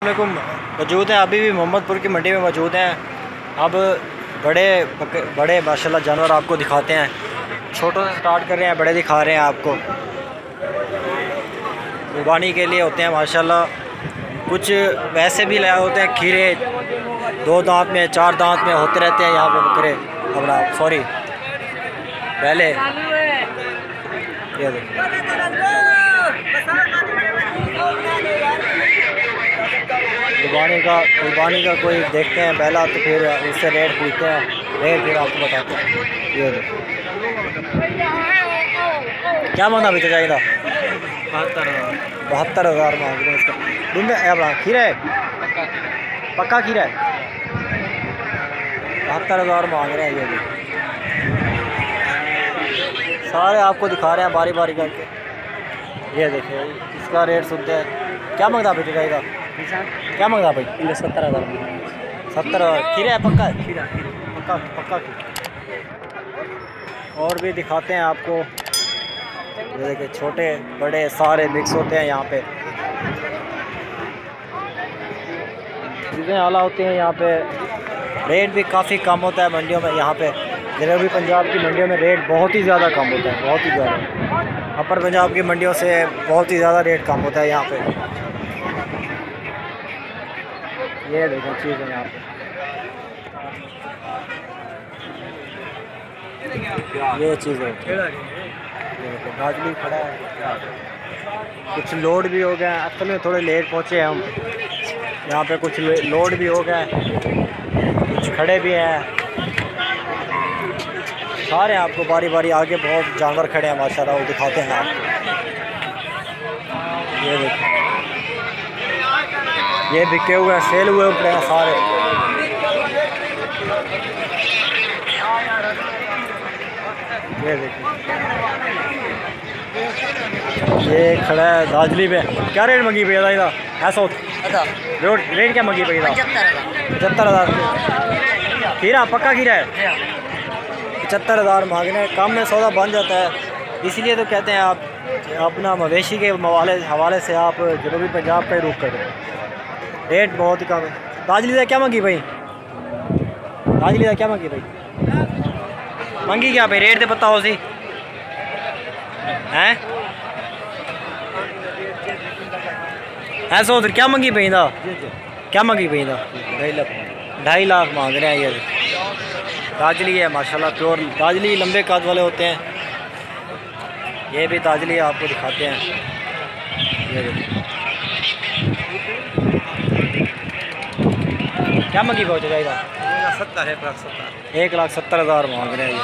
वालेकुम। मौजूद हैं अभी भी मोहम्मदपुर की मंडी में मौजूद हैं। अब बड़े माशाल्लाह जानवर आपको दिखाते हैं। छोटों से स्टार्ट कर रहे हैं, बड़े दिखा रहे हैं आपको। कुर्बानी के लिए होते हैं माशाल्लाह। कुछ वैसे भी लाए होते हैं, खीरे 2 दांत में 4 दांत में होते रहते हैं यहाँ पे बकरे। अपना सॉरी पहले ये देखो कुर्बानी का कोई देखते हैं पहला, तो फिर उससे रेट पूछते हैं, रेट फिर आपको बताते हैं। ये देखो क्या मांगा बेचा जाएगा? 72,000 मांग रहे हैं इसका। दिन में अपना खीरा है, पक्का खीरा है। 72,000 मांग रहे हैं। ये देखो सारे आपको दिखा रहे हैं बारी बारी करके। ये देखिए इसका रेट सुनते हैं। क्या मांगता बेचा जाएगा? क्या मांगता भाई? 70,000। 70,000 खीरा है, पक्का है? खीरा पक्का पक्का खीरा। और भी दिखाते हैं आपको। ये देखिए छोटे बड़े सारे मिक्स होते हैं यहाँ पे। चीज़ें आला होती हैं यहाँ पे। रेट भी काफ़ी कम होता है मंडियों में। यहाँ पे जनूबी पंजाब की मंडियों में रेट बहुत ही ज़्यादा कम होता है, बहुत ही ज़्यादा। अपर पंजाब की मंडियों से बहुत ही ज़्यादा रेट कम होता है यहाँ पे। ये देखो चीज़ है यहाँ पे। ये चीज़ है, गाजली खड़ा है। कुछ लोड भी हो गया। असल में थोड़े लेट पहुँचे हैं हम यहाँ पे। कुछ लोड भी हो गए, कुछ खड़े भी हैं। सारे आपको बारी बारी आगे बहुत जानवर खड़े हैं माशाल्लाह, वो दिखाते हैं आपको। ये देखो ये बिके हुए हैं, सेल हुए पड़े हैं सारे। ये देखिए ये खड़ा है दाजली पे। क्या रेट मंगी भैया इधर? ऐसा रेट क्या मंगी भैया? 75,000। खीरा पक्का खीरा है? 75,000 मांगने हैं। कम में सौदा बन जाता है, इसीलिए तो कहते हैं आप अपना मवेशी के हवाले से आप जनूबी पंजाब का ही रुख करें। रेट बहुत ही कम है। दाजली क्या मंगी भाई? दाजली क्या मंगी भाई? मंगी क्या भाई? रेट तो पता हो सी हैं? ऐसा उधर क्या मंगी भाई? क्या मंगी भाई? 2.5 लाख मांग रहे हैं। ये दाजली है माशाल्लाह, प्योर दाजली, लंबे काद वाले होते हैं। ये भी दाजली आपको दिखाते हैं। ये क्या मंगी पहुँच जाएगा? 1,70,000 मांग रहे हैं। ये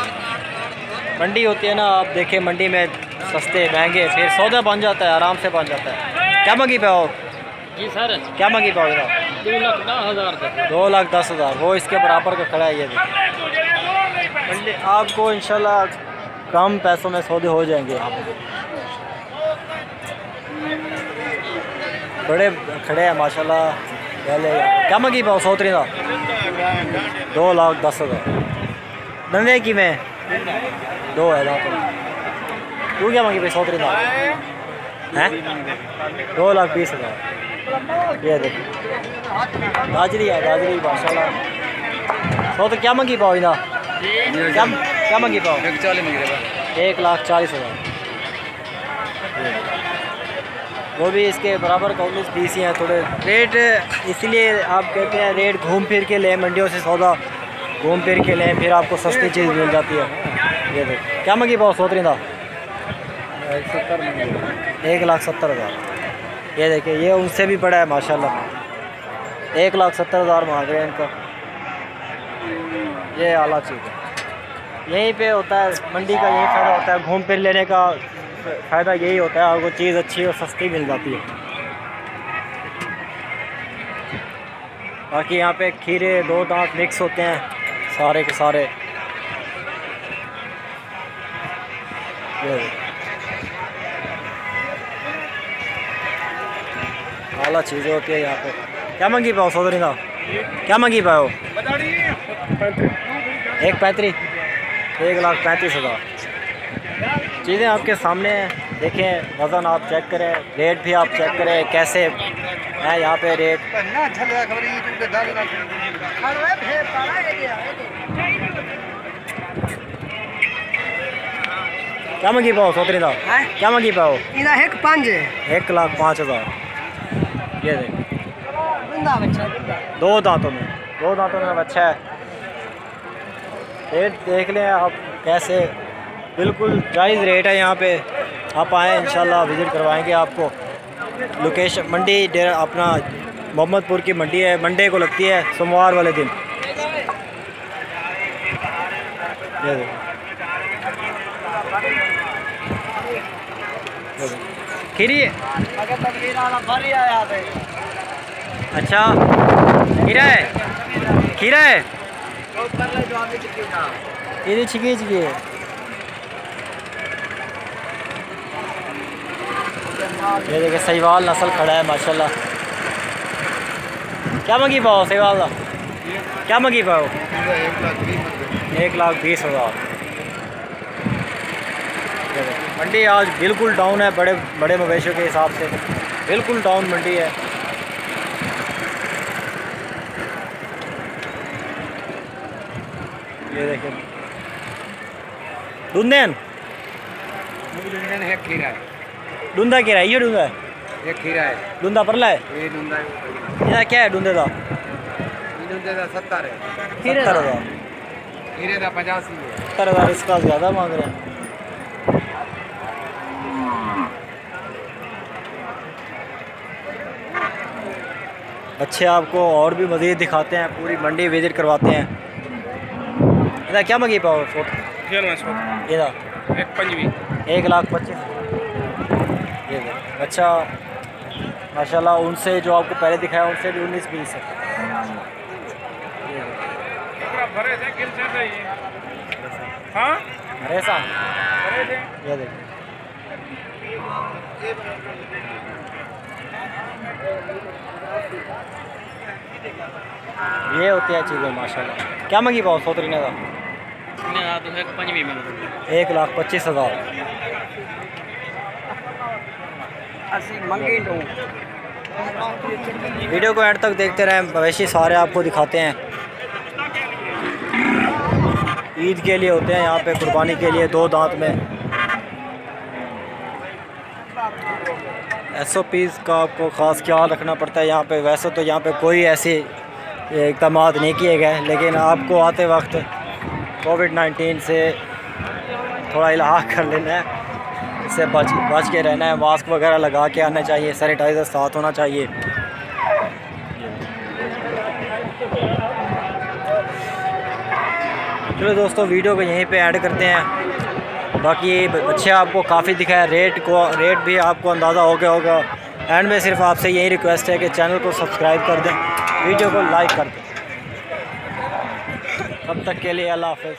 मंडी होती है ना, आप देखें मंडी में सस्ते महंगे, फिर सौदा बन जाता है, आराम से बन जाता है। क्या मंगी पाओ जी सर? क्या मंगी पाओगे? 2,10,000। वो इसके बराबर का खड़ा है। ये मंडी आपको इंशाल्लाह कम पैसों में सौदे हो जाएंगे यहाँ पे। बड़े खड़े हैं माशाल्लाह। पहले क्या मंगी पाओ? 100 2,10,000। नन्हे की में 2,000। तू क्या मंगी भाई? 100 हैं? 2,20,000। ये देखो दाजली है, दाजली माशाल्लाह। 100 क्या मंगी पाओ इधर? क्या मंगी पाओ? 1,40,000। वो भी इसके बराबर का 19-20 ही हैं। थोड़े रेट इसलिए आप कहते हैं रेट घूम फिर के लें, मंडियों से सौदा घूम फिर के लें, फिर आपको सस्ती चीज़ मिल जाती है। ये देखो क्या मंगी पाओ? 100 1,70,000। ये देखिए ये उनसे भी बड़ा है माशाल्लाह। 1,70,000 मांग रहे हैं इनका। ये आला चीज़ है, यहीं पे होता है मंडी का, यही फ़ायदा होता है। घूम फिर लेने का फ़ायदा यही होता है, आपको चीज़ अच्छी और सस्ती मिल जाती है। बाकी यहाँ पे खीरे 2 दांत मिक्स होते हैं सारे के सारे। आला चीज़ें होती है यहाँ पे। क्या मंगी पाओ? 100 क्या मंगी पाओ? 1,35,000। 1,35,000। चीज़ें आपके सामने हैं, देखें, वज़न आप चेक करें, रेट भी आप चेक करें कैसे है यहाँ पे रेट। क्या मंगी पाओ सोतरी था? क्या मंगी पाओ? 1,05,000। ये देख, दो दांतों में बच्चा है। रेट देख लें आप कैसे, बिल्कुल जायज़ रेट है यहाँ पे। आप आएँ, इंशाल्लाह विज़िट करवाएंगे आपको। लोकेशन मंडी डेरा अपना मोहम्मदपुर की मंडी है, मंडे को लगती है, सोमवार वाले दिन। ये देखो, खीरी है। अच्छा, खीरा है, खीरा है, ये छिकी है। ये देखिए सहीवाल नस्ल खड़ा है माशाल्लाह। क्या मंगी पाओ सहीवाल का? क्या मंगी पाओ? 1,20,000। मंडी आज बिल्कुल डाउन है, बड़े बड़े मवेशियों के हिसाब से बिल्कुल डाउन मंडी है। ये देखिए डूंदेन है, खीरा है, डूंदा क्या है? ये डूंदा है, ये खीरा है, डूंदा परला है, ये डूंदा है। ये क्या है डूंदे का? डूंदे का 70 है, 70,000। खीरे का 85 है, 70,000। इसका ज़्यादा मांग रहे हैं। अच्छे आपको और भी मज़ीद दिखाते हैं, पूरी मंडी विज़िट करवाते हैं। इधर क्या मंगी पाओ? इधर 1,25,000। ये अच्छा माशाल्लाह, उनसे जो आपको पहले दिखाया उनसे भी 19-20 है। ये देखिए, ये होती है चीज़ें माशाल्लाह। क्या मंगी पाओ सोतरीने का? 1,25,000। वीडियो को एंड तक देखते रहें, मवेशी सारे आपको दिखाते हैं। ईद के लिए होते हैं यहाँ पे, कुर्बानी के लिए, दो दांत में। SOPs का आपको ख़ास ख्याल रखना पड़ता है यहाँ पे। वैसे तो यहाँ पे कोई ऐसे इक़दाम नहीं किए गए, लेकिन आपको आते वक्त कोविड-19 से थोड़ा इलाज कर लेना है, इससे बच के रहना है। मास्क वगैरह लगा के आना चाहिए, सैनिटाइज़र साथ होना चाहिए। चलो दोस्तों, वीडियो को यहीं पे ऐड करते हैं। बाकी बच्चे आपको काफ़ी दिखाया, रेट भी आपको अंदाज़ा हो गया होगा। एंड में सिर्फ आपसे यही रिक्वेस्ट है कि चैनल को सब्सक्राइब कर दें, वीडियो को लाइक कर दें। तब तक के लिए अल्लाह हाफ़िज़।